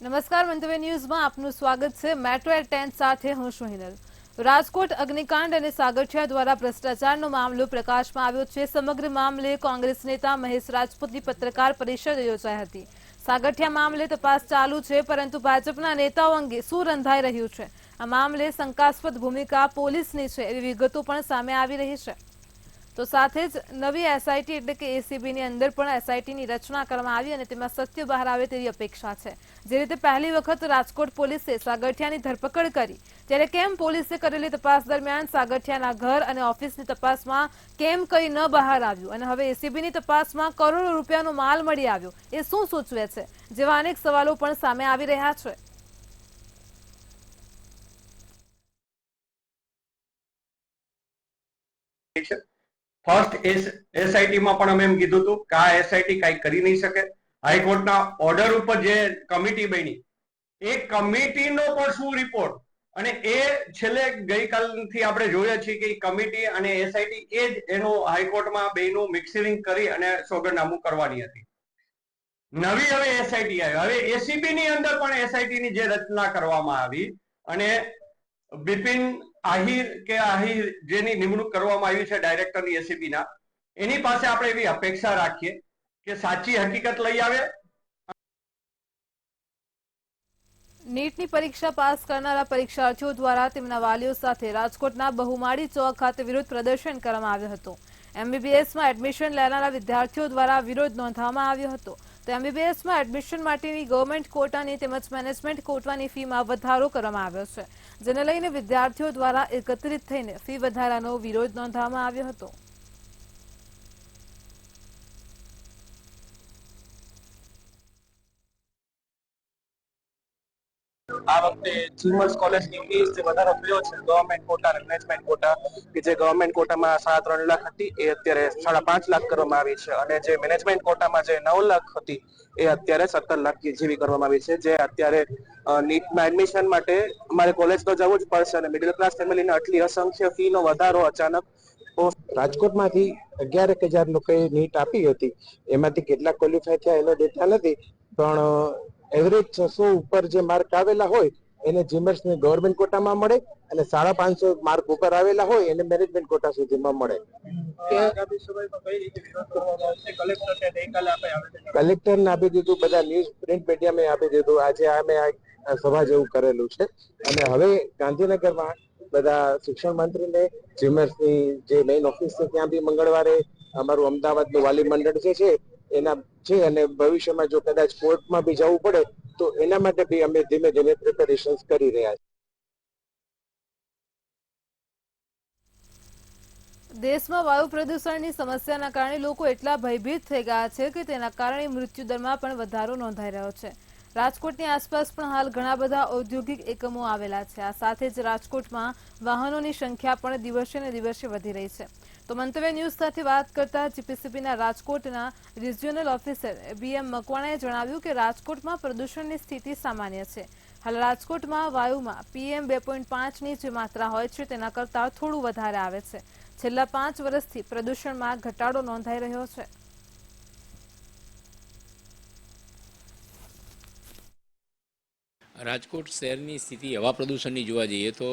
નમસ્કાર મંતવ્ય ન્યૂઝમાં આપનું સ્વાગત છે। મેટ્રો એટ 10 સાથે હું છું હિનલ। રાજકોટ અગ્નિકાંડ અને સાગઠિયા દ્વારા ભ્રષ્ટાચારનો મામલો પ્રકાશમાં આવ્યો છે। સમગ્ર મામલે કોંગ્રેસ નેતા મહેશ રાજપૂતની પત્રકાર પરિષદ યોજાઈ હતી। સાગઠિયા મામલે તપાસ ચાલુ છે, પરંતુ ભાજપના નેતાઓ અંગે શું રંધાઈ રહ્યું છે, આ મામલે શંકાસ્પદ ભૂમિકા પોલીસની છે એવી વિગતો પણ સામે આવી રહી છે। તો સાથે જ નવી એસઆઈટી એટલે કે એસીબીની અંદર પણ એસઆઈટીની રચના કરવામાં આવી અને તેમાં સત્ય બહાર આવે તેવી અપેક્ષા છે। જે રીતે પહેલી વખત રાજકોટ પોલીસે સાગઠિયાની ધરપકડ કરી, ત્યારે કેમ પોલીસે કરેલી તપાસ દરમિયાન સાગઠિયાના ઘર અને ઓફિસની તપાસમાં કેમ કંઈ ન બહાર આવ્યું અને હવે એસીબીની તપાસમાં કરોડો રૂપિયાનો માલ મળી આવ્યો, એ શું સૂચવે છે, જેવા અનેક સવાલો પણ સામે આવી રહ્યા છે। ફર્સ્ટ એસઆઈટી માં પણ અમે એમ કીધું હતું કે આ એસઆઈટી કઈ કરી નહીં શકે। હાઈકોર્ટના ઓર્ડર ઉપર જે કમિટી બની, એ કમિટીનો પણ શું રિપોર્ટ, અને એ છેલ્લે ગઈકાલથી આપણે જોઈએ છીએ કે કમિટી અને એસઆઈટી એ જ એનું હાઈકોર્ટમાં બેનું મિક્સિંગ કરી અને સોગંદનામું કરવાની હતી। નવી હવે એસઆઈટી આવી, હવે એસીબી ની અંદર પણ એસઆઈટી ની જે રચના કરવામાં આવી અને બિપિન આહિર જેની નિમણૂક કરવામાં આવી છે ડાયરેક્ટરની એસીબી ના, એની પાસે આપણે એવી અપેક્ષા રાખીએ કે સાચી હકીકત લઈ આવે। નીટની પરીક્ષા પાસ કરનારા પરીક્ષાર્થીઓ દ્વારા તેમના વાલીઓ સાથે રાજકોટના બહુમાળી ચોક ખાતે વિરોધ પ્રદર્શન કરવામાં આવ્યો હતો। એમબીબીએસમાં એડમિશન લેનારા વિદ્યાર્થીઓ દ્વારા વિરોધ નોંધવામાં આવ્યો હતો। તો એમબીબીએસમાં એડમિશન માટેની ગવર્મેન્ટ કોટાની તેમજ મેનેજમેન્ટ કોટાની ફીમાં વધારો કરવામાં આવ્યો છે, જેને લઈને વિદ્યાર્થીઓ દ્વારા એકત્રિત થઈને ફી વધારાનો વિરોધ નોંધવામાં આવ્યો હતો। આ વખતે જીમર્સ કોલેજની ફીસ જે વધારો થયો છે ગવર્મેન્ટ કોટા અને મેનેજમેન્ટ કોટા, કે જે ગવર્મેન્ટ કોટામાં 3.5 લાખ હતી એ અત્યારે 5.5 લાખ કરવામાં આવી છે, અને જે મેનેજમેન્ટ કોટામાં જે 9 લાખ હતી એ અત્યારે 17 લાખ જેવી કરવામાં આવી છે। જે અત્યારે નીટના એડમિશન માટે અમારે કોલેજ તો જવું જ પડશે, અને મિડલ ક્લાસ ફેમિલીને આટલી અસંખ્ય ફી નો વધારો અચાનક। રાજકોટમાંથી 11,000 લોકોએ નીટ આપી હતી, એમાંથી કેટલા ક્વોલિફાય થયા એનો ડેટા નથી, પણ એવરેજ 600 ઉપર જે માર્ક આવેલા હોય એને જીમર્સ ને ગવર્મેન્ટ કોટામાં મળે, અને 550 માર્ક ઉપર આવેલા હોય એને મેનેજમેન્ટ કોટા સુધીમાં મળે। કલેક્ટરને આપી દીધું, બધા ન્યૂઝ પ્રિન્ટ મીડિયામાં આપી દીધું, આજે અમે સભા જેવું કરેલું છે, અને હવે ગાંધીનગરમાં બધા શિક્ષણ મંત્રીને જીમર્સની જે મેઇન ઓફિસ છે ત્યાં બી મંગળવારે અમારું અમદાવાદનું વાલી મંડળ જે છે એના છે, અને ભવિષ્યમાં જો કદાચ કોર્ટમાં બી જવું પડે તો એના માટે બી અમે ધીમે ધીમે પ્રિપેરેશન્સ કરી રહ્યા છીએ। દેશમાં વાયુ પ્રદૂષણની સમસ્યાના કારણે લોકો એટલા ભયભીત થઈ ગયા છે કે તેના કારણે મૃત્યુદરમાં પણ વધારો નોંધાઈ રહ્યો છે। રાજકોટની આસપાસ પણ હાલ ઘણા બધા ઔદ્યોગિક એકમો આવેલા છે। આ સાથે જ રાજકોટમાં વાહનોની સંખ્યા પણ દિવસે ને દિવસે વધી રહી છે। તો મંતવ્ય ન્યૂઝ સાથે વાત કરતા જીપીસીબીના રાજકોટના રિજિયોનલ ઓફિસર બીએમ મકવાણાએ જણાવ્યું કે રાજકોટમાં પ્રદૂષણની સ્થિતિ સામાન્ય છે। હાલ રાજકોટમાં વાયુમાં PM 2.5ની જે માત્રા હોય છે તેના કરતાં થોડું વધારે આવે છે। છેલ્લા 5 વર્ષથી પ્રદૂષણમાં ઘટાડો નોંધાઈ રહ્યો છે। રાજકોટ શહેરની સ્થિતિ હવા પ્રદૂષણની જોવા જઈએ તો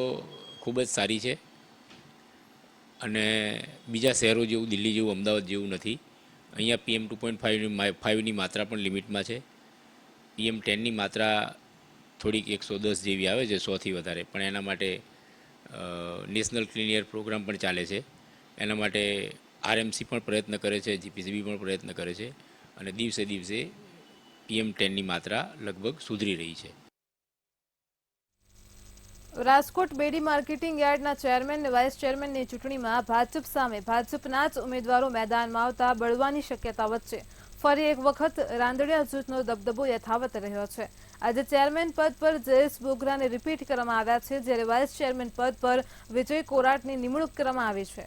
ખૂબ જ સારી છે, અને બીજા શહેરો જેવું, દિલ્હી જેવું, અમદાવાદ જેવું નથી। અહીંયા PM 2.5ની માત્રા પણ લિમિટમાં છે। PM 10ની માત્રા થોડીક 110 જેવી આવે છે, 100થી વધારે, પણ એના માટે નેશનલ ક્લીન એર પ્રોગ્રામ પણ ચાલે છે। એના માટે RMC પણ પ્રયત્ન કરે છે, જીપીસીબી પણ પ્રયત્ન કરે છે, અને દિવસે દિવસે PM 10ની માત્રા લગભગ સુધરી રહી છે। રાજકોટ બેડી માર્કેટિંગ યાર્ડના ચેરમેન અને વાઇસ ચેરમેનની ચૂંટણીમાં ભાજપ સામે ભાજપના જ ઉમેદવારો મેદાનમાં આવતા બળવાની શક્યતા વચ્ચે ફરી એક વખત રાંદડિયા જૂથનો દબદબો યથાવત રહ્યો છે। આજે ચેરમેન પદ પર જયેશ બોગરાને રિપીટ કરવામાં આવ્યા છે, જ્યારે વાઇસ ચેરમેન પદ પર વિજય કોરાટની નિમણૂક કરવામાં આવી છે।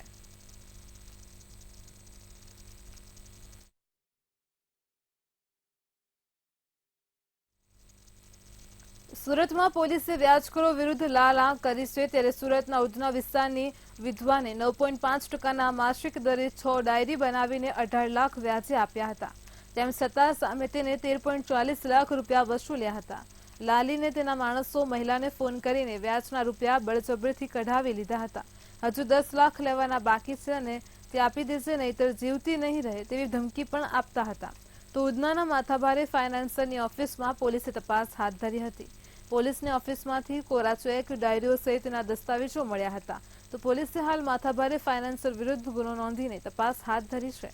સુરતમાં પોલીસે વ્યાજખોરો વિરુદ્ધ લાલ આંખ કરી છે, ત્યારે સુરતના ઉધના વિસ્તારની વિધવાને 9.5% માસિક દરે 6 ડાયરી બનાવીને 18 લાખ વ્યાજે આપ્યા હતા। તેમ છતાં સામે તેને 13.40 લાખ રૂપિયા વસૂલ્યા હતા। લાલીને તેના માણસો મહિલાને ફોન કરીને વ્યાજના રૂપિયા બળજબરીથી કઢાવી લીધા હતા. હજુ 10 લાખ લેવાના બાકી છે અને તે આપી દેશે નહીતર જીવતી નહીં રહે તેવી ધમકી પણ આપતા હતા. તો ઉધનાના માથાભારે ફાઇનાન્સરની ઓફિસમાં પોલીસે તપાસ હાથ ધરી હતી. પોલીસની ઓફિસમાંથી કોરા ચેક, ડાયરીઓ સહિતના દસ્તાવેજો મળ્યા હતા. તો પોલીસે હાલ માથાભારે ફાઇનાન્સર વિરુદ્ધ ગુનો નોંધીને તપાસ હાથ ધરી છે.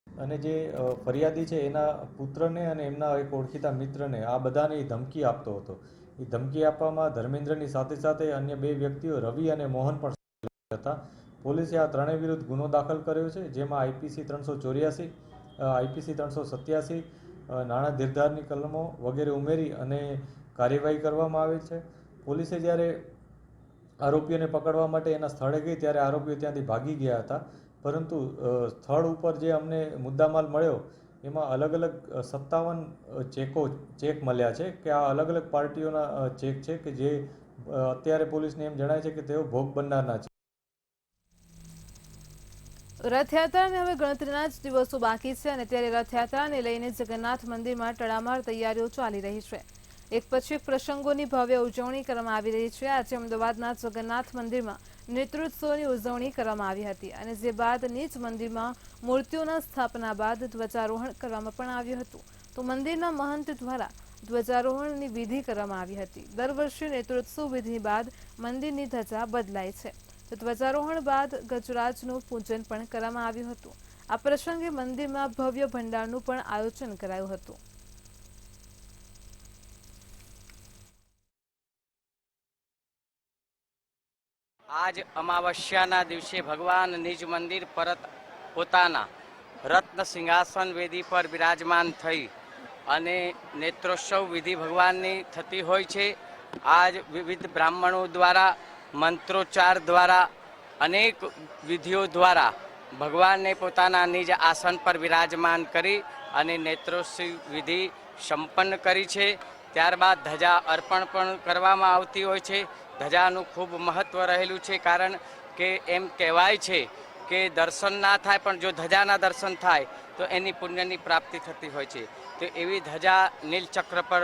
અને જે ફરિયાદી છે એના પુત્રને અને એમના એક ઓળખીતા મિત્રને આ બધાને ધમકી આપતો હતો. એ ધમકી આપવામાં ધર્મેન્દ્રની સાથે સાથે અન્ય 2 વ્યક્તિઓ રવિ અને મોહન પણ હતા. પોલીસે આ ત્રણેય વિરુદ્ધ ગુનો દાખલ કર્યો છે, જેમાં આઈપીસી 384, આઈપીસી 387, નાણાં ધીરધારની કલમો વગેરે ઉમેરી અને કાર્યવાહી કરવામાં આવેલ છે. પોલીસે જ્યારે આરોપીઓને પકડવા માટે એના સ્થળે ગઈ ત્યારે આરોપીઓ ત્યાંથી ભાગી ગયા હતા, પરંતુ સ્થળ ઉપર જે અમને મુદ્દામાલ મળ્યો એમાં અલગ અલગ 57 ચેક મળ્યા છે કે આ અલગ અલગ પાર્ટીઓના ચેક છે કે જે અત્યારે પોલીસને એમ જણાય છે કે તેઓ ભોગ બનનારના છે. રથયાત્રાને હવે ગણતરીના જ દિવસો બાકી છે અને ત્યારે રથયાત્રાને લઈને જગન્નાથ મંદિરમાં તડામાર તૈયારીઓ ચાલી રહી છે. એક પછી એક પ્રસંગોની ભવ્ય ઉજવણી કરવામાં આવી રહી છે. આજે અમદાવાદના જગન્નાથ મંદિરમાં નેત્રોત્સવની ઉજવણી કરવામાં આવી હતી અને જે બાદ નીચ મંદિરમાં મૂર્તિઓના સ્થાપના બાદ ધ્વજારોહણ કરવામાં પણ આવ્યું હતું. તો મંદિરના મહંત દ્વારા ધ્વજારોહણની વિધિ કરવામાં આવી હતી. દર વર્ષે નેત્રોત્સવ વિધિ બાદ મંદિરની ધજા બદલાય છે. તો ધ્વજારોહણ બાદ ગજરાજનું પૂજન પણ કરવામાં આવ્યું હતું. આ પ્રસંગે મંદિરમાં ભવ્ય ભંડારનું પણ આયોજન કરાયું હતું. આજ અમાવસ્યાના દિવસે ભગવાન નિજ મંદિર પરત પોતાના રત્ન સિંહાસન વેદી પર બિરાજમાન થઈ અને નેત્રોત્સવ વિધિ ભગવાનની થતી હોય છે. આજ વિવિધ બ્રાહ્મણો દ્વારા મંત્રોચ્ચાર દ્વારા અનેક વિધિઓ દ્વારા ભગવાનને પોતાના નિજ આસન પર બિરાજમાન કરી અને નેત્રોત્સવ વિધિ સંપન્ન કરી છે. ત્યારબાદ ધજા અર્પણ પણ કરવામાં આવતી હોય છે. ધજાનું ખૂબ મહત્ત્વ રહેલું છે, કારણ કે એમ કહેવાય છે કે દર્શન ના થાય પણ જો ધજાના દર્શન થાય તો એની પુણ્યની પ્રાપ્તિ થતી હોય છે. તો એવી ધજા નીલચક્ર પર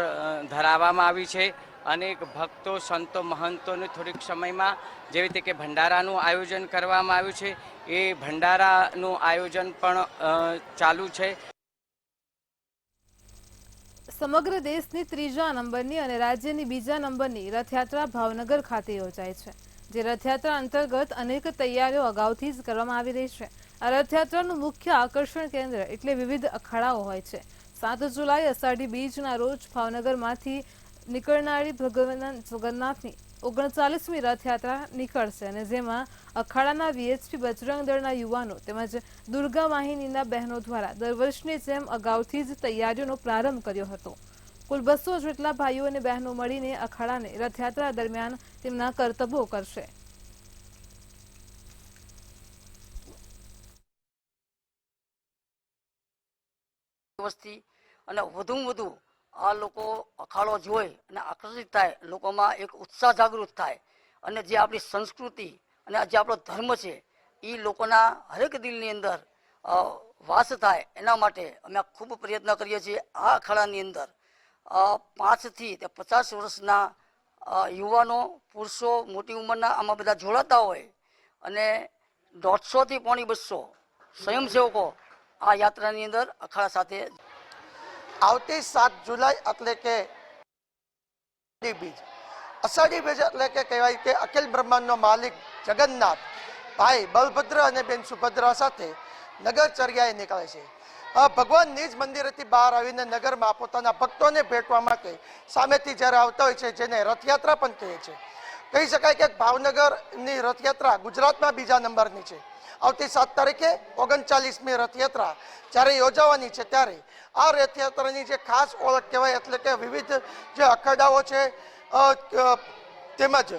ધરાવવામાં આવી છે. અનેક ભક્તો, સંતો, મહંતોને થોડીક સમયમાં જેવી રીતે કે ભંડારાનું આયોજન કરવામાં આવ્યું છે, એ ભંડારાનું આયોજન પણ ચાલુ છે. સમગ્ર દેશની 3જા નંબરની અને રાજ્યની 2જા નંબરની રથયાત્રા ભાવનગર ખાતે યોજાય છે. જે રથયાત્રા અંતર્ગત અનેક તૈયારીઓ અગાઉથી જ કરવામાં આવી રહી છે. આ રથયાત્રાનું મુખ્ય આકર્ષણ કેન્દ્ર એટલે વિવિધ અખાડાઓ હોય છે. 7 જુલાઈ અષાઢી બીજના રોજ ભાવનગરમાંથી નીકળનારી ભગવાન જગન્નાથની 39મી રથયાત્રા નીકળશે અને જેમાં અખાડાના વીએચપી બજરંગ દળના યુવાનો તેમજ દુર્ગા વાહિનીના બહેનો દ્વારા દર વર્ષની જેમ અગાઉથી જ તૈયારીઓનો પ્રારંભ કર્યો હતો. કુલ 200 જેટલા ભાઈઓ અને બહેનો મળીને અખાડાને રથયાત્રા દરમિયાન તેમના કરતબો કરશે. અને વધુમાં વધુ આ લોકો અખાડો જોઈ અને આકર્ષિત થાય, લોકોમાં એક ઉત્સાહ જાગૃત થાય અને જે આપણી સંસ્કૃતિ અને જે આપણો ધર્મ છે એ લોકોના હરેક દિલની અંદર વાસ થાય એના માટે અમે ખૂબ પ્રયત્ન કરીએ છીએ. આ અખાડાની અંદર 5 થી 50 વર્ષના યુવાનો, પુરુષો, મોટી ઉંમરના આમાં બધા જોડાતા હોય અને 150 થી 200 સ્વયંસેવકો આ યાત્રાની અંદર અખાડા સાથે. આવતી 7 જુલાઈ એટલે કે બીજ, અષાઢી બીજ એટલે કે કહેવાય કે અખિલ બ્રહ્માંડનો માલિક જગન્નાથ ભાઈ બલભદ્ર અને બેન સુભદ્રા સાથે નગરચર્યાએ નીકળે છે. ભગવાન નિજ મંદિરેથી બહાર આવીને નગરમાં પોતાના ભક્તોને ભેટવા માટે સામેથી જ્યારે આવતા હોય છે, જેને રથયાત્રા પણ કહે છે. કહી શકાય કે ભાવનગરની રથયાત્રા ગુજરાતમાં 2જા નંબરની છે. આવતી 7 તારીખે 39મી રથયાત્રા જ્યારે યોજાવાની છે, ત્યારે આ રથયાત્રાની જે ખાસ ઓળખ કહેવાય એટલે કે વિવિધ જે અખાડાઓ છે તેમજ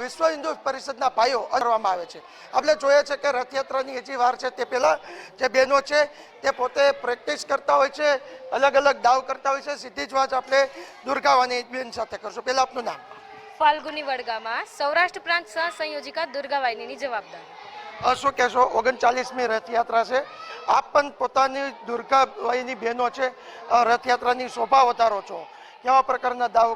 વિશ્વ હિન્દુ પરિષદના ભાઈઓ કરવામાં આવે છે. આપણે જોઈએ છે કે રથયાત્રાની હજી વાર છે તે પહેલાં જે બહેનો છે તે પોતે પ્રેક્ટિસ કરતા હોય છે, અલગ અલગ દાવ કરતા હોય છે. સીધી જ વાત આપણે દુર્ગાવાની બેન સાથે કરશું. પહેલાં આપનું નામ? ફાલ્ગુની વડગામાં, સૌરાષ્ટ્ર પ્રાંત સહ સંયોજિકા દુર્ગા વાહિનીની જવાબદાર. શું કહેશો? 39મી રથયાત્રા છે, આપ પણ પોતાની દુર્ગા વયની બહેનો છે રથયાત્રાની શોભા વધારો છો, કેવા પ્રકારના દાવ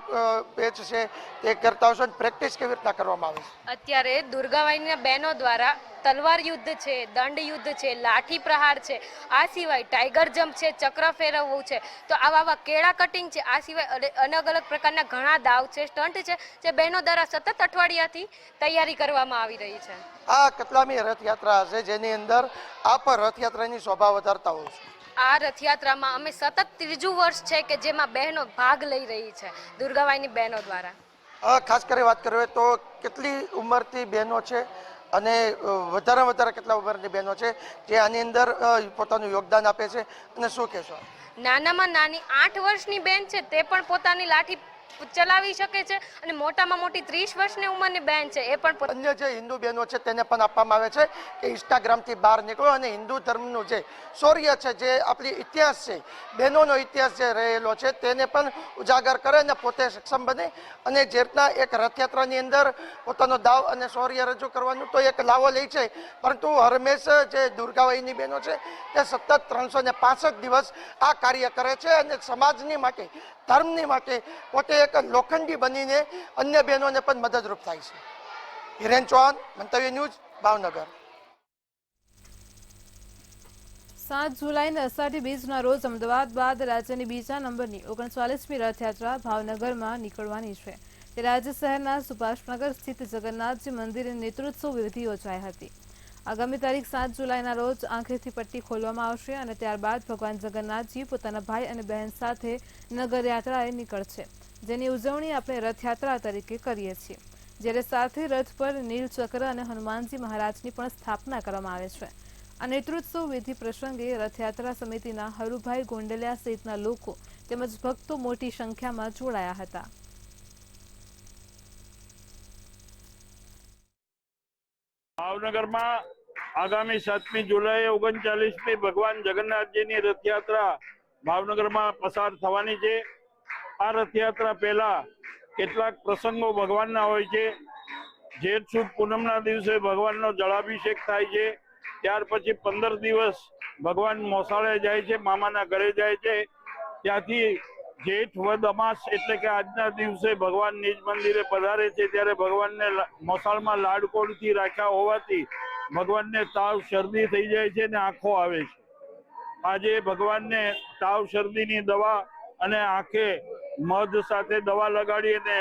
પેચ છે તે કરતા હશો, પ્રેક્ટિસ કેવી રીતના કરવામાં આવે છે? અત્યારે દુર્ગાવાઈના બહેનો દ્વારા તલવાર યુદ્ધ છે, દંડ યુદ્ધ છે, લાઠી પ્રહાર છે, આ સિવાય ટાઈગર જમ્પ છે, ચક્ર ફેરવવું છે, તો આવા કેળા કટિંગ છે, આ સિવાય અલગ અલગ પ્રકારના ઘણા દાવ છે, સ્ટન્ટ છે, જે બહેનો દ્વારા સતત અઠવાડિયાથી તૈયારી કરવામાં આવી રહી છે. આ કેટલામી રથયાત્રા હશે જેની અંદર આપ રથયાત્રાની શોભા વધારતા હોવ છો? આ રથયાત્રામાં અમે સતત ત્રીજું વર્ષ છે કે જેમાં બહેનો ભાગ લઈ રહી છે દુર્ગાવાઈની બહેનો દ્વારા. ખાસ કરી વાત કરીએ તો કેટલી ઉંમરથી બહેનો છે અને વધારે કેટલા ઉંમરની બહેનો છે જે આની અંદર પોતાનું યોગદાન આપે છે, અને શું કહેશો? નાનામાં નાની 8 વર્ષની બેન છે તે પણ પોતાની લાઠી ચલાવી શકે છે, અને મોટામાં મોટી 30 વર્ષની ઉંમરની બેન છે એ પણ અન્ય જે હિન્દુ બહેનો છે તેને પણ આપવામાં આવે છે કે ઇન્સ્ટાગ્રામથી બહાર નીકળો અને હિન્દુ ધર્મનું જે શૌર્ય છે, જે આપણી ઇતિહાસ છે, બહેનોનો ઇતિહાસ જે રહેલો છે તેને પણ ઉજાગર કરે અને પોતે સક્ષમ બને, અને જે રીતના એક રથયાત્રાની અંદર પોતાનો દાવ અને શૌર્ય રજૂ કરવાનું તો એક લાવો લે છે, પરંતુ હરમેશ જે દુર્ગાવાઈની બહેનો છે તે સતત 365 દિવસ આ કાર્ય કરે છે અને સમાજની માટે, ધર્મની માટે પોતે એક લોખંડી બનીને અન્ય બહેનોને પણ મદદરૂપ થાય છે. હિરેન ચૌહાણ, મંતવ્ય ન્યૂઝ, ભાવનગર. 7 જુલાઈને અષાઢી બીજના રોજ અમદાવાદ બાદ રાજ્યની બીજા નંબરની 39મી રથયાત્રા ભાવનગરમાં નીકળવાની છે. તે રાજ્ય શહેરના સુભાષનગર સ્થિત જગન્નાથજી મંદિરે નેત્રોત્સવ વિધિ યોજાઈ હતી. આગામી તારીખ 7 જુલાઈના રોજ આંખેથી પટ્ટી ખોલવામાં આવશે અને ત્યારબાદ ભગવાન જગન્નાથજી પોતાના ભાઈ અને બહેન સાથે નગરયાત્રાએ નીકળશે, જેની ઉજવણી આપણે રથયાત્રા તરીકે કરીએ છીએ, જ્યારે સાથે રથ પર નીલચક્ર અને હનુમાનજી મહારાજની પણ સ્થાપના કરવામાં આવે છે. આ નેત્રોત્સવ વિધિ પ્રસંગે રથયાત્રા સમિતિના હરુભાઈ ગોંડલિયા સહિતના લોકો તેમજ ભક્તો મોટી સંખ્યામાં જોડાયા હતા. ભાવનગરમાં આગામી 7મી જુલાઈએ 39મી ભગવાન જગન્નાથજીની રથયાત્રા ભાવનગરમાં પસાર થવાની છે. આ રથયાત્રા પહેલા કેટલાક પ્રસંગો ભગવાનના હોય છે. જેઠ સુદ પૂનમના દિવસે ભગવાનનો જળાભિષેક થાય છે. ત્યાર પછી 15 દિવસ ભગવાન મોસાળે જાય છે, મામાના ઘરે જાય છે. ત્યાંથી જેઠ વદ અમાસ એટલે કે આજના દિવસે ભગવાન નિજ મંદિરે પધારે છે. ત્યારે ભગવાનને મોસાળમાં લાડકોડથી રાખ્યા હોવાથી ભગવાનને તાવ શરદી થઈ જાય છે અને આંખો આવે છે. આજે ભગવાનને તાવ શરદીની દવા અને આંખે મધ સાથે દવા લગાડી અને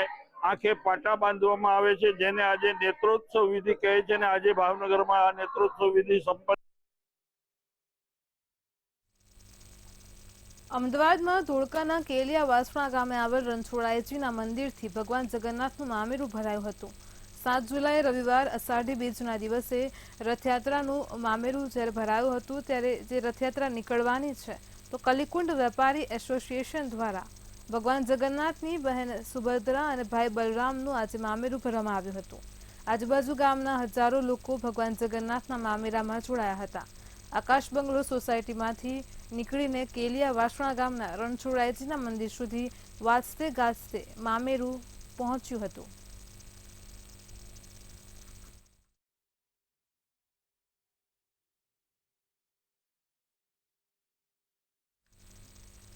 આંખે પાટા બાંધવામાં આવે છે, જેને આજે નેત્રોત્સવ વિધિ કહે છે. અને આજે ભાવનગરમાં આ નેત્રોત્સવ વિધિ સંપન્ન. અમદાવાદમાં ધોળકાના કેલિયા વાસણા ગામે આવેલ રણછોડરાયજીના મંદિરથી ભગવાન જગન્નાથનું મામેરું ભરાયું હતું. 7 જુલાઈ રવિવાર અષાઢી બીજના દિવસે રથયાત્રાનું મામેરું જ્યારે ભરાયું હતું, ત્યારે જે રથયાત્રા નીકળવાની છે તો કલિકુંડ વેપારી એસોસિએશન દ્વારા ભગવાન જગન્નાથની બહેન સુભદ્રા અને ભાઈ બલરામનું આજે મામેરું ભરવામાં આવ્યું હતું. આજુબાજુ ગામના હજારો લોકો ભગવાન જગન્નાથના મામેરામાં જોડાયા હતા. આકાશ બંગલો સોસાયટીમાંથી નીકળીને કેલિયા વાસણા ગામના રણછોડરાયજીના મંદિર સુધી વાજતે ગાજતે મામેરું પહોંચ્યું હતું.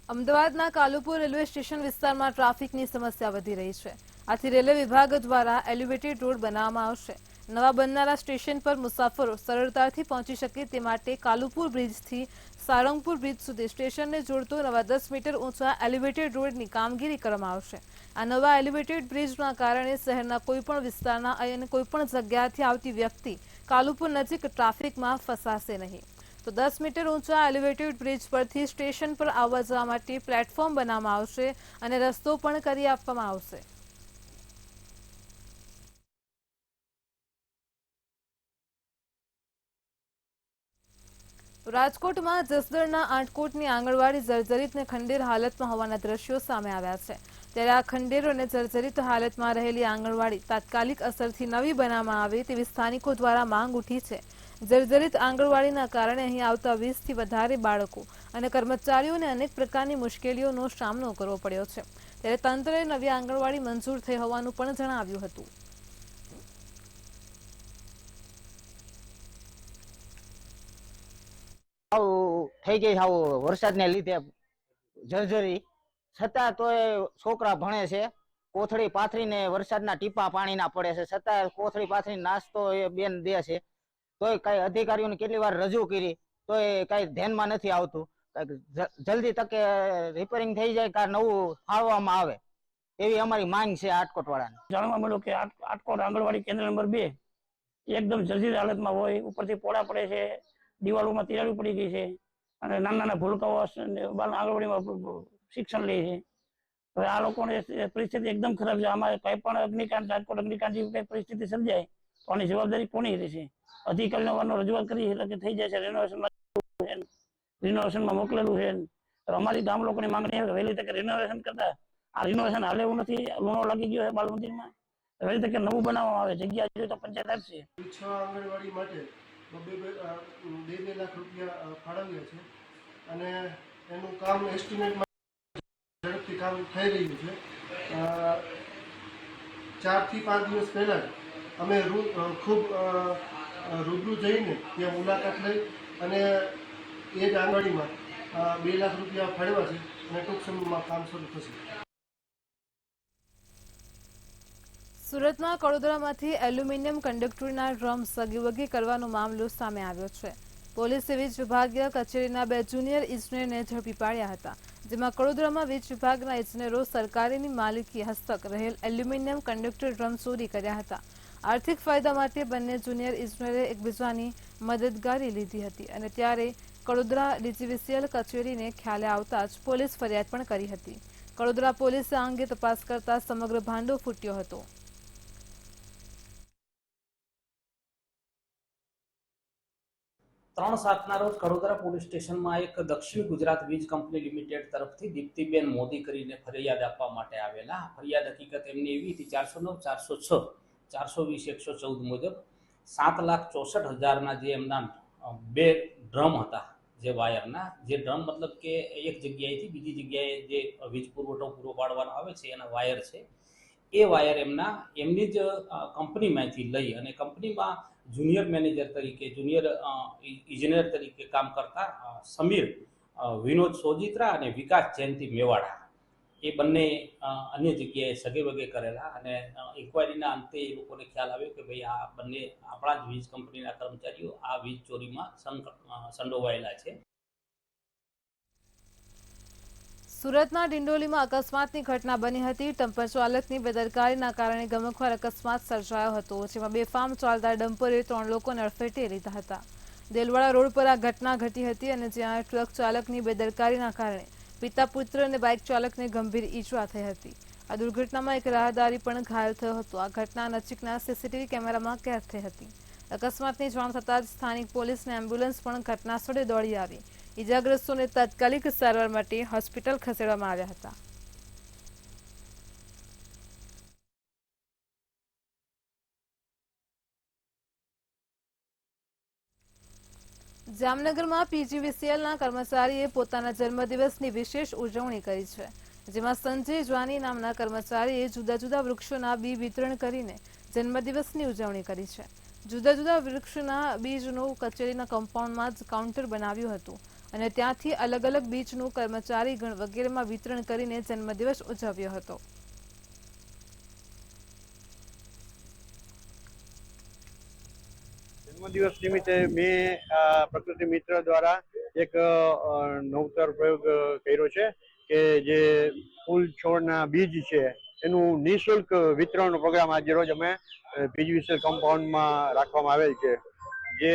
અમદાવાદના કાલુપુર રેલવે સ્ટેશન વિસ્તારમાં ટ્રાફિકની સમસ્યા વધી રહી છે. આથી રેલવે વિભાગ દ્વારા એલિવેટેડ રોડ બનાવવામાં આવશે. નવા બનનારા સ્ટેશન પર મુસાફરો સરળતાથી પહોંચી શકે તે માટે કાલુપુર બ્રિજથી સારંગપુર બ્રિજ સુધી સ્ટેશનને જોડતો નવા 10 મીટર ઊંચા એલિવેટેડ રોડની કામગીરી કરવામાં આવશે. આ નવા એલિવેટેડ બ્રિજના કારણે શહેરના કોઈપણ વિસ્તારના અને કોઈપણ જગ્યાથી આવતી વ્યક્તિ કાલુપુર નજીક ટ્રાફિકમાં ફસાશે નહીં. તો 10 મીટર ઊંચા એલિવેટેડ બ્રિજ પરથી સ્ટેશન પર આવવા જવા માટે પ્લેટફોર્મ બનાવવામાં આવશે અને રસ્તો પણ કરી આપવામાં આવશે. રાજકોટમાં જસદણના આંટકોટની આંગણવાડી જર્જરિત અને ખંડેર હાલતમાં હોવાના દ્રશ્યો સામે આવ્યા છે. ત્યારે આ ખંડેર અને જર્જરિત હાલતમાં રહેલી આંગણવાડી તાત્કાલિક અસરથી નવી બનાવવામાં આવે તેવી સ્થાનિકો દ્વારા માંગ ઉઠી છે. જર્જરિત આંગણવાડીના કારણે અહીં આવતા 20થી વધારે બાળકો અને કર્મચારીઓને અનેક પ્રકારની મુશ્કેલીઓનો સામનો કરવો પડ્યો છે. ત્યારે તંત્રએ નવી આંગણવાડી મંજૂર થઈ હોવાનું પણ જણાવ્યું હતું. થઈ ગઈ હાવ વરસાદને લીધે જર્જરી, છતાં તોય છોકરા ભણે છે. કોથળી પાથરીને વરસાદના ટીપા પાણીના પડે છે, છતાં કોથળી પાથરીને નાસ્તો એ બેન દે છે. તોય કઈ અધિકારીઓને કેટલી વાર રજૂ કરી તોય કઈ ધ્યાનમાં નથી આવતું. જલ્દી તકે રિપેરિંગ થઈ જાય કે નવું ફાળવામાં આવે એવી અમારી માંગ છે આટકોટ વાળાને. જાણવા મળ્યું કે આટકોટ આંગણવાડી કેન્દ્ર નંબર 2 એકદમ જર્જર હાલતમાં હોય, ઉપરથી પોળા પડે છે, દિવાલોમાં તિરાડો પડી ગઈ છે અને નાના નાના ભૂલકાઓ આંગણવાડીમાં શિક્ષણ લે છે. હવે આ લોકોને પરિસ્થિતિ એકદમ ખરાબ છે. આમાં કઈ પણ અગ્નિકાંડ, રાજકોટ અગ્નિકાંડ જેવી કઈ પરિસ્થિતિ સર્જાય તો આની જવાબદારી કોની રહેશે? અધિકારીનો રજૂઆત કરી એટલે કે થઈ જાય છે, રિનોવેશનમાં મોકલેલું છે. તો અમારી ગામ લોકોની માંગણી છે વહેલી તકે રિનોવેશન કરતા, આ રિનોવેશન હાલે એવું નથી, લૂણો લાગી ગયો છે બાલ મંદિરમાં, વહેલી તકે નવું બનાવવામાં આવે. જગ્યા જોઈએ તો પંચાયત આપશે. 6 આંગણવાડી માટે 2 લાખ રૂપિયા ફાળવ્યા છે અને એનું કામ એસ્ટિમેટમાં ઝડપથી કામ થઈ રહ્યું છે. 4 થી 5 દિવસ પહેલાં અમે ખૂબ રૂબરૂ જઈને ત્યાં મુલાકાત લઈ અને એ જ આંગણવાડીમાં 2 લાખ રૂપિયા ફાળવ્યા છે અને ટૂંક સમયમાં કામ શરૂ થશે. સુરતમાં કડોદરામાંથી એલ્યુમિનિયમ કંડક્ટરના ડ્રમ સગીવગી કરવાનો મામલો સામે આવ્યો છે. પોલીસે વીજ વિભાગીય કચેરીના 2 જુનિયર ઇજનેરને ઝડપી પાડ્યા હતા, જેમાં કડોદરામાં વીજ વિભાગના ઇજનેરો સરકારીની માલિકી હસ્તક રહેલ એલ્યુમિનિયમ કંડક્ટર ડ્રમ ચોરી કર્યા હતા. આર્થિક ફાયદા માટે બંને જુનિયર ઇજનેરે એકબીજાની મદદગારી લીધી હતી અને ત્યારે કડોદરા ડીજીવીસીએલ કચેરીને ખ્યાલે આવતા જ પોલીસ ફરિયાદ પણ કરી હતી. કડોદરા પોલીસે આ અંગે તપાસ કરતા સમગ્ર ભાંડો ફૂટ્યો હતો. 3/7ના રોજ કડોદરા પોલીસ સ્ટેશનમાં એક દક્ષિણ ગુજરાત વીજ કંપની લિમિટેડ તરફથી દીપ્તિબેન મોદી કરીને ફરિયાદ આપવા માટે આવેલા. ફરિયાદ હકીકત એમની એવી હતી 409, 406, 420, 114 મુજબ 7,64,000ના જે એમના 2 ડ્રમ હતા, જે વાયરના, જે ડ્રમ મતલબ કે એક જગ્યાએથી બીજી જગ્યાએ જે વીજ પુરવઠો પૂરો પાડવાનો આવે છે એના વાયર છે. એ વાયર એમની જ કંપનીમાંથી લઈ અને કંપનીમાં જુનિયર મેનેજર તરીકે, જુનિયર ઇજનેર તરીકે કામ કરતા સમીર વિનોદ સોજિત્રા અને વિકાસ જયંતિ મેવાડા એ બંને અન્ય જગ્યાએ સગે વગે કરેલા. અને ઇન્કવાયરીના અંતે એ લોકોને ખ્યાલ આવ્યો કે ભાઈ આ બંને આપણા જ વીજ કંપનીના કર્મચારીઓ આ વીજ ચોરીમાં સંડોવાયેલા છે. સુરતના ડિંડોલીમાં અકસ્માતની ઘટના બની હતી. ડમ્પર ચાલકની બેદરકારીના કારણે ગમખ્વાર અકસ્માત સર્જાયો હતો, જેમાં બેફામ ચાલતા ડમ્પરે 3 લોકોને અડફેટે લીધા હતા. દેલવાડા રોડ પર આ ઘટના ઘટી હતી અને જ્યાં ટ્રક ચાલકની બેદરકારીના કારણે પિતા પુત્ર અને બાઇક ચાલકને ગંભીર ઈજા થઈ હતી. આ દુર્ઘટનામાં એક રાહદારી પણ ઘાયલ થયો હતો. આ ઘટના નજીકના સીસીટીવી કેમેરામાં કેદ થઈ હતી. અકસ્માતની જાણ થતાં જ સ્થાનિક પોલીસ અને એમ્બ્યુલન્સ પણ ઘટના સ્થળે દોડી આવી ઈજાગ્રસ્તોને તાત્કાલિક સારવાર માટે હોસ્પિટલ ખસેડવામાં આવ્યા હતા. જામનગરમાં પીજીવીસીએલના કર્મચારીએ પોતાના જન્મદિવસની વિશેષ ઉજવણી કરી છે, જેમાં સંજય જાની નામના કર્મચારીએ જુદા જુદા વૃક્ષોના બી વિતરણ કરીને જન્મદિવસની ઉજવણી કરી છે. જુદા જુદા વૃક્ષના બીજનું કચેરીના કમ્પાઉન્ડમાં જ કાઉન્ટર બનાવ્યું હતું અને ત્યાંથી અલગ અલગ બીજનું કર્મચારીગણ વગેરેમાં વિતરણ કરીને જન્મદિવસ ઉજવ્યો હતો. જન્મદિવસ નિમિત્તે મેં પ્રકૃતિ મિત્ર દ્વારા એક નવતર પ્રયોગ કર્યો છે કે જે ફૂલ છોડના બીજ છે એનું નિઃશુલ્ક વિતરણનો પ્રોગ્રામ આજે રોજ અમે પીજીવીસીએલ કમ્પાઉન્ડમાં રાખવામાં આવેલ છે, જે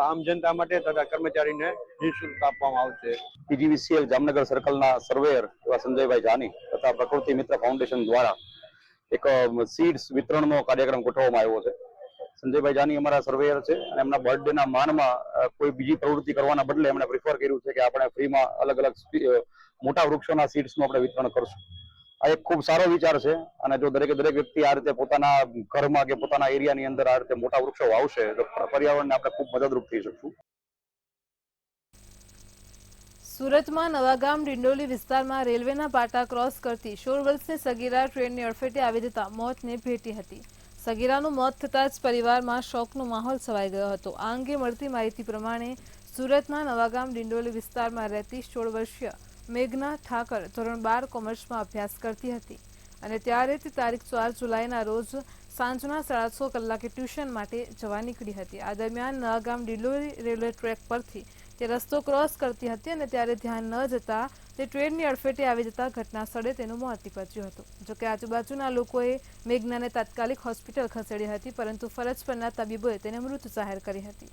આમ જનતા માટે તથા કર્મચારીને નિઃશુલ્ક આપવામાં આવશે. પીજીવીસીએલ જામનગર સર્કલના સર્વેયર એવા સંજયભાઈ જાની તથા પ્રકૃતિ મિત્ર ફાઉન્ડેશન દ્વારા એક સીડ્સ વિતરણનો કાર્યક્રમ ગોઠવવામાં આવ્યો છે. સંજયભાઈ જાની અમારા સર્વેયર છે અને એમના બર્થડેના માનમાં કોઈ બીજી પ્રવૃત્તિ કરવાના બદલે એમણે પ્રિફર કર્યું છે કે આપણે ફ્રીમાં અલગ અલગ મોટા વૃક્ષોના સીડ્સનું આપણે વિતરણ કરશું. આ એક ખૂબ સારો વિચાર છે અને જો દરેક વ્યક્તિ આ રીતે પોતાના ઘરમાં કે પોતાના એરિયાની અંદર આ રીતે મોટા વૃક્ષો વાવશે તો પર્યાવરણને આપણે ખૂબ મદદરૂપ થઈ શકશું. સુરતમાં નવાગામ ડિંડોલી વિસ્તારમાં રેલવેના પાટા ક્રોસ કરતી 16 વર્ષની સગીરા ટ્રેનની અડફેટે આવી જતા મોતને ભેટી હતી. સગીરાનું મોત થતાં જ પરિવારમાં શોકનો માહોલ છવાઈ ગયો હતો. આ અંગે મળતી માહિતી પ્રમાણે સુરતના નવાગામ ડિંડોલી વિસ્તારમાં રહેતી 16 વર્ષીય મેઘના ઠાકર ધોરણ 12 કોમર્સમાં અભ્યાસ કરતી હતી અને ત્યારે તે તારીખ 4 જુલાઈના રોજ સાંજના 6:30 કલાકે ટ્યુશન માટે જવા નીકળી હતી. આ દરમિયાન નવાગામ ડિંડોલી રેલવે ટ્રેક પરથી તે રસ્તો ક્રોસ કરતી હતી અને ત્યારે ધ્યાન ન જતા તે ટ્રેનની અડફેટે આવી જતા ઘટના સ્થળે તેનું મોત નીપજ્યું હતું. જોકે આજુબાજુના લોકોએ મેઘનાને તાત્કાલિક હોસ્પિટલ ખસેડી હતી, પરંતુ ફરજ પરના તબીબોએ તેને મૃત જાહેર કરી હતી.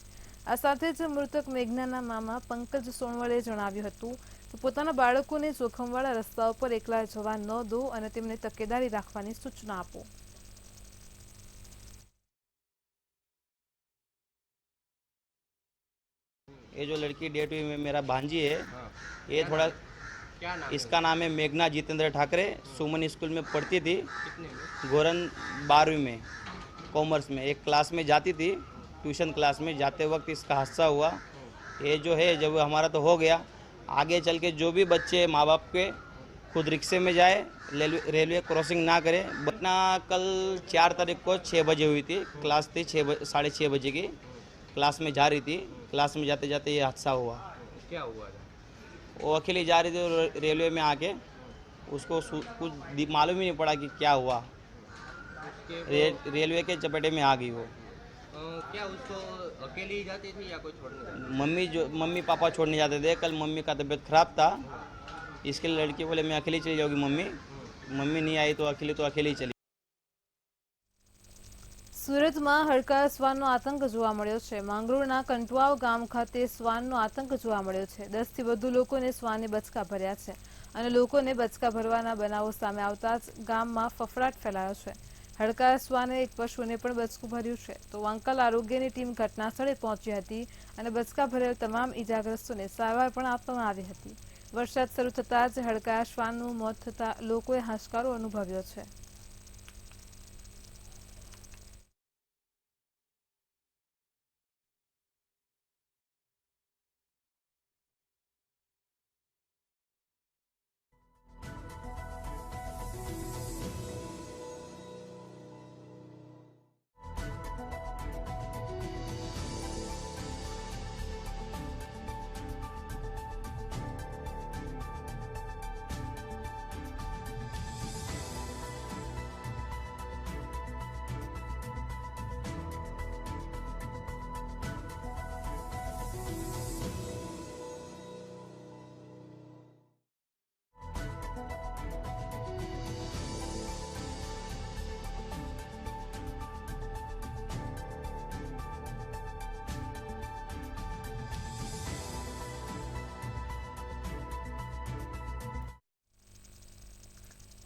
આ સાથે જ મૃતક મેઘનાના મામા પંકજ સોનવળે જણાવ્યું હતું કે પોતાના બાળકોને જોખમવાળા રસ્તાઓ પર એકલા જવા ન દો અને તેમને તકેદારી રાખવાની સૂચના આપો. ये जो लड़की डेट हुई मेरा भांजी है, ये थोड़ा क्या नाम इसका नाम है मेघना जितेंद्र ठाकरे। सुमन स्कूल में पढ़ती थी, गोरन 12वीं में कॉमर्स में। एक क्लास में जाती थी, ट्यूशन क्लास में जाते वक्त इसका हादसा हुआ। ये जो है जब हमारा तो हो गया, आगे चल के जो भी बच्चे माँ बाप के खुद रिक्शे में जाए, रेलवे क्रॉसिंग ना करे। घटना कल 4 तारीख को 6 बजे हुई थी। क्लास थी 6:30 बजे की, क्लास में जा रही थी। क्लास में जाते जाते ये हादसा हुआ। क्या हुआ था? वो अकेली जा रही थी, रेलवे में आके उसको कुछ मालूम ही नहीं पड़ा कि क्या हुआ। रेलवे के चपेटे में आ गई वो। क्या उसको अकेली जाती थी या कोई छोड़ने? मम्मी पापा छोड़ने जाते थे। कल मम्मी का तबीयत खराब था, इसके लिए लड़की बोले मैं अकेली चली जाऊँगी। मम्मी नहीं आई तो अकेली चली। સુરતમાં હડકા શ્વાનનો આતંક જોવા મળ્યો છે. માંગરોળના કંટવાવ ગામ ખાતે શ્વાનનો આતંક જોવા મળ્યો છે. 10થી વધુ લોકોને શ્વાને બચકા ભર્યા છે અને લોકોને બચકા ભરવાના બનાવો સામે આવતા જ ગામમાં ફફડાટ ફેલાયો છે. હડકા શ્વાને એક પશુને પણ બચકું ભર્યું છે. તો વાંકલ આરોગ્યની ટીમ ઘટના સ્થળે પહોંચી હતી અને બચકા ભરેલ તમામ ઈજાગ્રસ્તોને સારવાર પણ આપવામાં આવી હતી. વરસાદ શરૂ થતાં જ હડકા શ્વાનનું મોત થતાં લોકોએ હાશકારો અનુભવ્યો છે.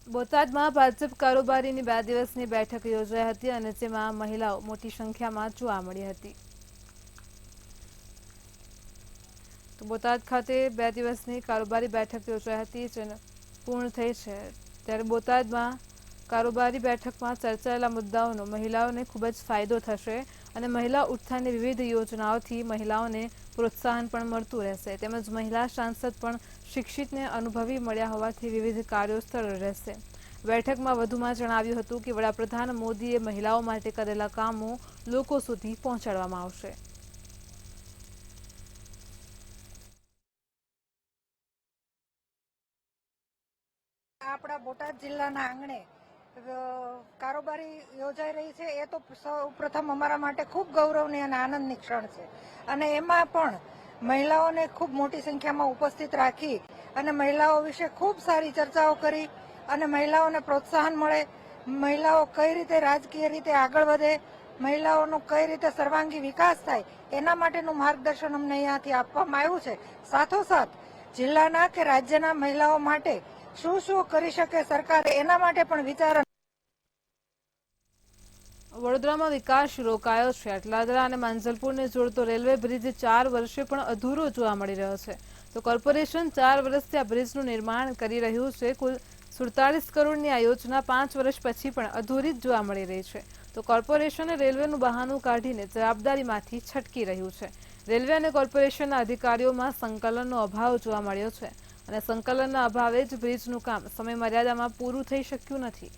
બોટાદમાં ભાજપ કારોબારીની 2 દિવસની બેઠક યોજાઈ હતી અને જેમાં મહિલાઓ મોટી સંખ્યામાં જોવા મળી હતી. તો બોટાદ ખાતે 2 દિવસની કારોબારી બેઠક યોજાઈ હતી, જેને પૂર્ણ થઈ છે. ત્યારે બોટાદમાં કારોબારી બેઠકમાં ચર્ચાયેલા મુદ્દાઓનો મહિલાઓને ખૂબ જ ફાયદો થશે અને મહિલા ઉત્થાનની વિવિધ યોજનાઓથી મહિલાઓને પ્રોત્સાહન પણ મળતું રહેશે. તેમજ મહિલા સાંસદ પણ શિક્ષિતને અનુભવી મળ્યા હોવાથી વિવિધ કાર્યો સરળ રહેશે. બેઠકમાં વધુમાં જણાવ્યું હતું કે વડાપ્રધાન મોદીએ મહિલાઓ માટે કરેલા કામો લોકો સુધી પહોંચાડવામાં આવશે. આપણા બોટાદ જિલ્લાના આંગણે કારોબારી યોજાઈ રહી છે. એ તો સૌપ્રથમ અમારા માટે ખૂબ ગૌરવની અને આનંદની ક્ષણ છે અને એમાં પણ મહિલાઓને ખૂબ મોટી સંખ્યામાં ઉપસ્થિત રાખી અને મહિલાઓ વિશે ખૂબ સારી ચર્ચાઓ કરી અને મહિલાઓને પ્રોત્સાહન મળે, મહિલાઓ કઈ રીતે રાજકીય રીતે આગળ વધે, મહિલાઓનો કઈ રીતે સર્વાંગી વિકાસ થાય, એના માટેનું માર્ગદર્શન અમને અહીંયાથી આપવામાં આવ્યું છે. સાથોસાથ જિલ્લાના કે રાજ્યના મહિલાઓ માટે શું શું કરી શકે સરકાર, એના માટે પણ વિચાર. વડોદરામાં વિકાસ રોકાયો છે. અટલાદરા અને માંજલપુરને જોડતો રેલવે બ્રિજ 4 વર્ષે પણ અધૂરો જોવા મળી રહ્યો છે. તો કોર્પોરેશન 4 વર્ષથી આ બ્રિજનું નિર્માણ કરી રહ્યું છે. કુલ 47 કરોડની આ યોજના 5 વર્ષ પછી પણ અધૂરી જ જોવા મળી રહી છે. તો કોર્પોરેશને રેલવેનું બહાનું કાઢીને જવાબદારીમાંથી છટકી રહ્યું છે. રેલવે અને કોર્પોરેશનના અધિકારીઓમાં સંકલનનો અભાવ જોવા મળ્યો છે અને સંકલનના અભાવે જ બ્રિજનું કામ સમય મર્યાદામાં પૂરું થઈ શક્યું નથી.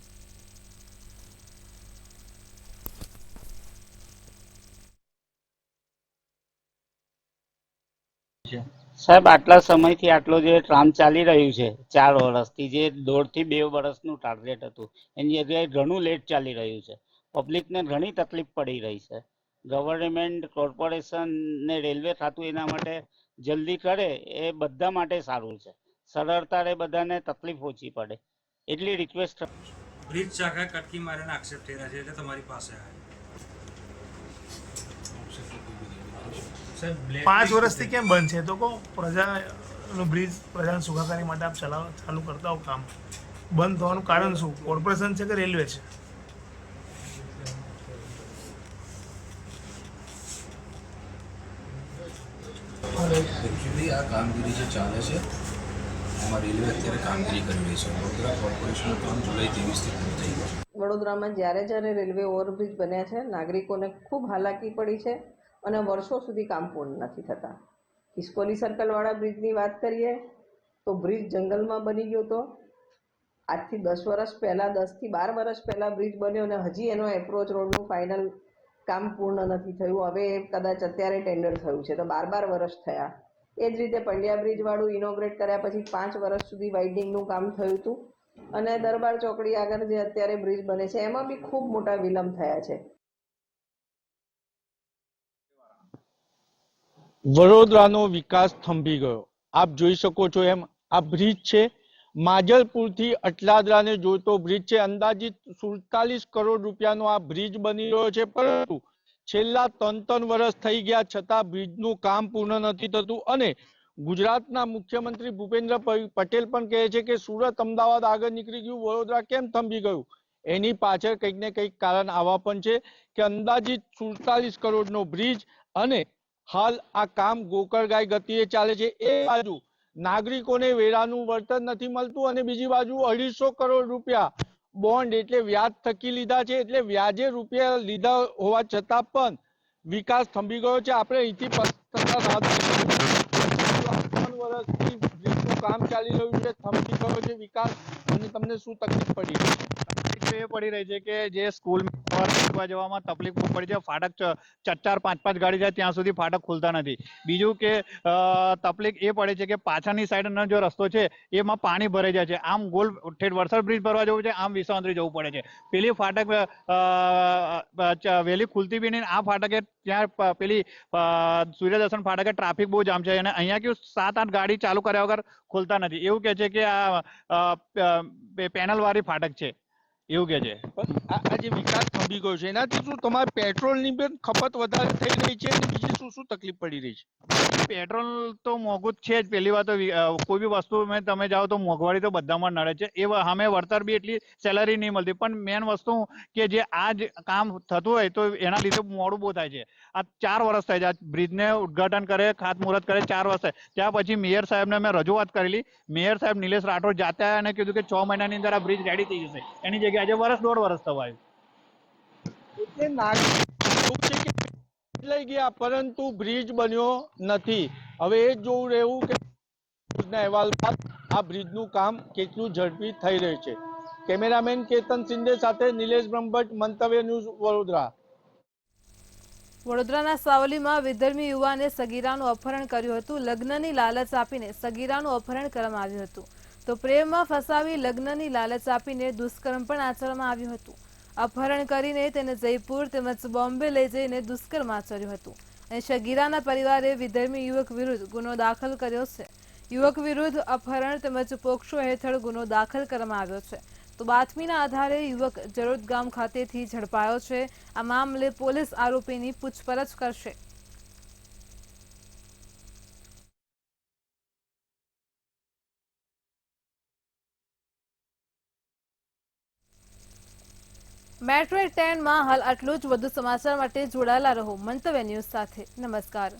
છે? સાહેબ, આટલા સમયથી આટલો જે કામ ચાલી રહ્યું છે 4 વર્ષથી, જે 1.5 થી 2 વર્ષનું ટાર્ગેટ હતું, એની જગ્યાએ ઘણું લેટ ચાલી રહ્યું છે. પબ્લિકને ઘણી તકલીફ પડી રહી છે. ગવર્મેન્ટ, કોર્પોરેશન ને રેલવે ખાતું એના માટે જલ્દી કરે એ બધા માટે સારું છે. સરળતાએ બધાને તકલીફ ઓછી પડે એટલી રિક્વેસ્ટ. બ્રિજ શાખા કટકી મારીને આક્ષેપ થઈ રહ્યા છે એટલે તમારી પાસે આવ્યા. 5 વર્ષથી કેમ બંધ છે? તો કહો, પ્રજાનો બ્રિજ પ્રજાની સુખાકારી માટે આપ ચાલુ કરતા હો કામ, બંધ થવાનું કારણ શું? કોર્પોરેશન છે કે રેલવે છે? એકચ્યુઅલી આ કામગીરી જે ચાલે છે એમાં રેલવે અત્યારે કામગીરી કરી રહી છે. વડોદરા કોર્પોરેશનનું કામ જુલાઈ 23થી પૂરું થઈ ગયું છે. વડોદરામાં જ્યારે રેલવે ઓવરબ્રિજ બન્યા છે, નાગરિકોને ખૂબ હાલાકી પડી છે અને વર્ષો સુધી કામ પૂર્ણ નથી થતા. ખિસકોલી સર્કલવાળા બ્રિજની વાત કરીએ તો બ્રિજ જંગલમાં બની ગયો હતો. આજથી 10 વર્ષ પહેલાં, 10 થી 12 વર્ષ પહેલાં બ્રિજ બન્યો અને હજી એનો એપ્રોચ રોડનું ફાઇનલ કામ પૂર્ણ નથી થયું. હવે કદાચ અત્યારે ટેન્ડર થયું છે તો 12 વર્ષ થયા. એ જ રીતે પંડ્યા બ્રિજવાળું ઇનોગ્રેટ કર્યા પછી 5 વર્ષ સુધી વાઇડનિંગનું કામ થયું હતું અને દરબાર ચોકડી આગળ જે અત્યારે બ્રિજ બને છે એમાં બી ખૂબ મોટા વિલંબ થયા છે. વડોદરાનો વિકાસ થંભી ગયો. આપ જોઈ શકો છો એમ આ બ્રિજ છે, માજલપુરથી અટલાદરાને જોડતો બ્રિજ છે. અંદાજિત 47 કરોડ રૂપિયાનો આ બ્રિજ બની રહ્યો છે, પરંતુ છેલ્લા 3 વર્ષ થઈ ગયા છતાં બ્રિજનું કામ પૂર્ણ નથી થતું. અને ગુજરાતના મુખ્યમંત્રી ભૂપેન્દ્ર પટેલ પણ કહે છે કે સુરત, અમદાવાદ આગળ નીકળી ગયું, વડોદરા કેમ થંભી ગયું? એની પાછળ કંઈક ને કંઈક કારણ આવા પણ છે કે અંદાજિત 47 કરોડનો બ્રિજ અને હાલ આ કામ ગોકળગાય ગતિએ ચાલે છે. એ બાજુ નાગરિકોને વેરાનું વળતર નથી મળતું અને બીજી બાજુ 250 કરોડ રૂપિયા બોન્ડ એટલે વ્યાજ થકી લીધા છે. એટલે વ્યાજે રૂપિયા લીધા હોવા છતાં પણ વિકાસ થંભી ગયો છે. આપણે અહીંથી 3 વર્ષથી બ્રિજનું કામ ચાલી રહ્યું છે, થંભી ગયો છે વિકાસ. અને તમને શું તકલીફ પડી રહી છે? એ પડી રહી છે કે જે સ્કૂલમાં જવામાં તકલીફ બહુ પડી છે. ફાટક 4-5 ગાડી જાય ત્યાં સુધી ફાટક ખુલતા નથી. બીજું કે તકલીફ એ પડે છે કે પાછળની સાઈડનો જો રસ્તો છે એમાં પાણી ભરાઈ જાય છે. આમ ગોલ ઠેઠ વરસાદ બ્રિજ ભરવા જવું છે, આમ વિશ્વાંતરી જવું પડે છે. પેલી ફાટક વહેલી ખુલતી બી નહીં. આ ફાટકે ત્યાં પેલી સૂર્યદર્શન ફાટકે ટ્રાફિક બહુ જામ છે અને અહીંયા કેવું 7-8 ગાડી ચાલુ કર્યા વગર ખોલતા નથી. એવું કે છે કે આ પેનલ વાળી ફાટક છે, એવું કે છે. આ જે વિકાસ થંભી ગયો છે એનાથી શું તમારે પેટ્રોલની પણ ખપત વધારે થઈ રહી છે અને બીજી શું તકલીફ પડી રહી છે? પેટ્રોલ તો મોંઘું જ છે જ. પહેલી વાત તો કોઈ બી વસ્તુ તમે જાઓ તો મોંઘવારી તો બધામાં નડે છે. એ સામે વળતર બી એટલી સેલરી નહીં મળતી. પણ મેન વસ્તુ કે જે આ જ કામ થતું હોય તો એના લીધે મોડું બહુ થાય છે. આ 4 વર્ષ થાય છે આ બ્રિજને ઉદઘાટન કરે, ખાતમુહૂર્ત કરે, 4 વર્ષ થાય. ત્યાં પછી મેયર સાહેબને મેં રજૂઆત કરેલી. મેયર સાહેબ નિલેશ રાઠોડ જાતે આવ્યા અને કીધું કે 6 મહિનાની અંદર આ બ્રિજ રેડી થઈ જશે. એની જગ્યાએ આજે 1-1.5 વર્ષ થવા આવ્યું. એટલે નાગરિક લઈ ગયા પરંતુ બ્રિજ બન્યો નથી. હવે એ જોવું રહ્યું કે અહેવાલ બાદ આ બ્રિજનું કામ કેટલું ઝડપી થઈ રહ્યું છે. કેમેરામેન કેતન શિંદે સાથે નિલેશ બ્રહ્મભટ્ટ, મંતવ્ય ન્યૂઝ, વડોદરા. વડોદરાના સાવલીમાં વિધર્મી યુવાને સગીરાનું અપહરણ કર્યું હતું. લગ્નની લાલચ આપીને સગીરાનું અપહરણ કરવામાં આવ્યું હતું. તો પ્રેમમાં ફસાવી લગ્નની લાલચ આપીને દુષ્કર્મ પણ આચરવામાં આવ્યું હતું. અપહરણ કરીને તેને જયપુર તેમજ બોમ્બે લઈ જઈને દુષ્કર્મ આચર્યું હતું. અને સગીરાના પરિવારે વિધર્મી યુવક વિરુદ્ધ ગુનો દાખલ કર્યો છે. યુવક વિરુદ્ધ અપહરણ તેમજ પોક્સો હેઠળ ગુનો દાખલ કરવામાં આવ્યો છે. તો બાતમીના આધારે યુવક જરોદ ગામ ખાતેથી ઝડપાયો છે. આ મામલે પોલીસ આરોપીની પૂછપરછ કરશે. મેટ્રો 10 માં હાલ આટલું જ. વધુ સમાચાર માટે જોડાયેલા રહો મંતવ્ય ન્યૂઝ સાથે. નમસ્કાર.